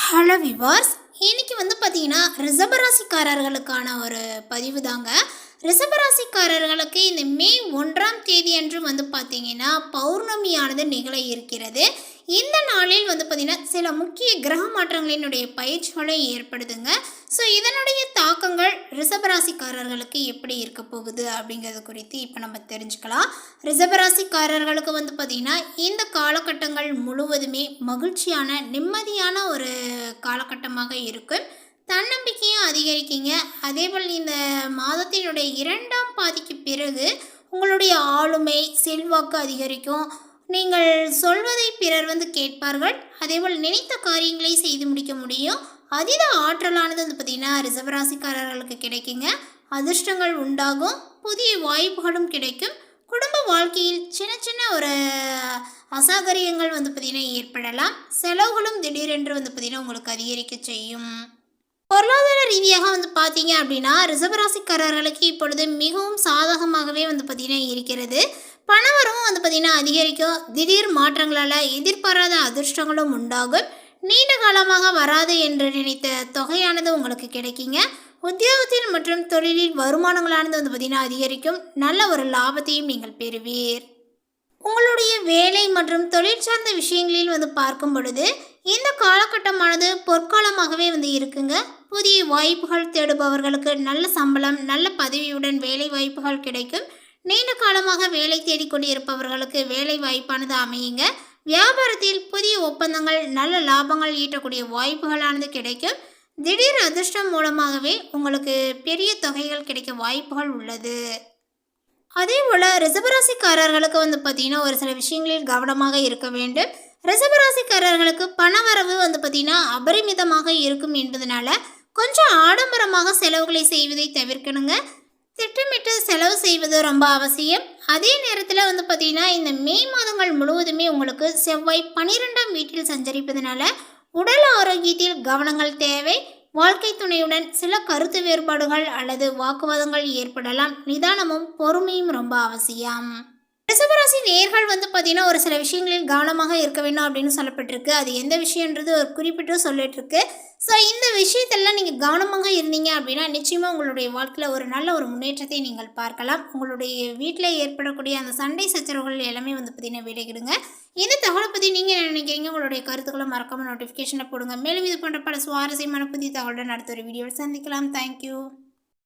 Hello viewers, இன்னைக்கு பார்த்தீங்கன்னா ரிஷபராசிக்காரர்களுக்கான ஒரு பதிவு தாங்க. ரிஷபராசிக்காரர்களுக்கு இந்த மே 1ஆம் தேதி அன்று பார்த்தீங்கன்னா பௌர்ணமியானது நிகழ இருக்கிறது. இந்த நாளில் பார்த்தீங்கன்னா சில முக்கிய கிரக மாற்றங்களினுடைய பயிற்சிகளும் ஏற்படுதுங்க. ஸோ இதனுடைய தாக்கங்கள் ரிஷபராசிக்காரர்களுக்கு எப்படி இருக்க போகுது அப்படிங்கிறது குறித்து இப்போ நம்ம தெரிஞ்சுக்கலாம். ரிஷபராசிக்காரர்களுக்கு பார்த்தீங்கன்னா இந்த காலகட்டங்கள் முழுவதுமே மகிழ்ச்சியான நிம்மதியான ஒரு காலகட்டமாக இருக்கும். தன்னம்பிக்கையும் அதிகரிக்குங்க. அதேபோல் இந்த மாதத்தினுடைய 2ஆம் பாதிக்கு பிறகு உங்களுடைய ஆளுமை செல்வாக்கு அதிகரிக்கும். நீங்கள் சொல்வதை பிறர் கேட்பார்கள். அதேபோல் நினைத்த காரியங்களை செய்து முடிக்க முடியும். அதீத ஆற்றலானது பார்த்திங்கன்னா ரிஷபராசிக்காரர்களுக்கு கிடைக்குங்க. அதிர்ஷ்டங்கள் உண்டாகும். புதிய வாய்ப்புகளும் கிடைக்கும். குடும்ப வாழ்க்கையில் சின்ன சின்ன ஒரு அசௌகரியங்கள் பார்த்திங்கன்னா ஏற்படலாம். செலவுகளும் திடீரென்று பார்த்திங்கன்னா உங்களுக்கு அதிகரிக்க செய்யும். பொருளாதார ரீதியாக பார்த்தீங்க அப்படின்னா ரிஷபராசிக்காரர்களுக்கு இப்பொழுது மிகவும் சாதகமாகவே பார்த்திங்கன்னா இருக்கிறது. பணவரவும் பார்த்திங்கன்னா அதிகரிக்கும். திடீர் மாற்றங்களால் எதிர்பாராத அதிர்ஷ்டங்களும் உண்டாகும். நீண்ட காலமாக வராது என்று நினைத்த தொகையானது உங்களுக்கு கிடைக்குங்க. உத்தியோகத்தில் மற்றும் தொழிலில் வருமானங்களானது பார்த்திங்கன்னா அதிகரிக்கும். நல்ல ஒரு லாபத்தையும் நீங்கள் பெறுவீர். உங்களுடைய வேலை மற்றும் தொழில் சார்ந்த விஷயங்களில் பார்க்கும் பொழுது இந்த காலகட்டமானது பொற்காலமாகவே இருக்குங்க. புதிய வாய்ப்புகள் தேடுபவர்களுக்கு நல்ல சம்பளம் நல்ல பதவியுடன் வேலை வாய்ப்புகள் கிடைக்கும். நீண்ட காலமாக வேலை தேடிக்கொண்டு இருப்பவர்களுக்கு வேலை வாய்ப்பானது அமையுங்க. வியாபாரத்தில் புதிய ஒப்பந்தங்கள் நல்ல லாபங்கள் ஈட்டக்கூடிய வாய்ப்புகளானது கிடைக்கும். திடீர் அதிர்ஷ்டம் மூலமாகவே உங்களுக்கு பெரிய தொகைகள் கிடைக்க வாய்ப்புகள் உள்ளது. அதே போல் ரிஷபராசிக்காரர்களுக்கு பார்த்தீங்கன்னா ஒரு சில விஷயங்களில் கவனமாக இருக்க வேண்டும். ரிஷபராசிக்காரர்களுக்கு பணவரவு பார்த்தீங்கன்னா அபரிமிதமாக இருக்கும் என்பதனால கொஞ்சம் ஆடம்பரமாக செலவுகளை செய்வதை தவிர்க்கணுங்க. திட்டமிட்டு செலவு செய்வது ரொம்ப அவசியம். அதே நேரத்தில் பார்த்தீங்கன்னா இந்த மே மாதங்கள் முழுவதுமே உங்களுக்கு செவ்வாய் 12ஆம் வீட்டில் சஞ்சரிப்பதனால உடல் ஆரோக்கியத்தில் கவனங்கள் தேவை. வாழ்க்கை துணையுடன் சில கருத்து வேறுபாடுகள் அல்லது வாக்குவாதங்கள் ஏற்படலாம். நிதானமும் பொறுமையும் ரொம்ப அவசியம். ரிஷபராசி நேயர்கள் பார்த்தீங்கன்னா ஒரு சில விஷயங்களில் கவனமாக இருக்க வேண்டும் அப்படின்னு சொல்லப்பட்டிருக்கு. அது எந்த விஷயன்றது ஒரு குறிப்பிட்டு சொல்லிட்டு இருக்கு. ஸோ இந்த விஷயத்தெல்லாம் நீங்கள் கவனமாக இருந்தீங்க அப்படின்னா நிச்சயமாக உங்களுடைய வாழ்க்கையில் ஒரு நல்ல ஒரு முன்னேற்றத்தை நீங்கள் பார்க்கலாம். உங்களுடைய வீட்டில் ஏற்படக்கூடிய அந்த சண்டை சச்சரவுகள் எல்லாமே பார்த்தீங்கன்னா விலகிடுங்க. இந்த தகவலை பற்றி நீங்கள் என்ன நினைக்கிறீங்க? உங்களுடைய கருத்துக்களை மறக்காமல் நோட்டிஃபிகேஷனை போடுங்க. மேலும் இது போன்ற பல சுவாரஸ்யமான புதிய தகவலுடன் அடுத்த ஒரு வீடியோவில் சந்திக்கலாம். தேங்க்யூ.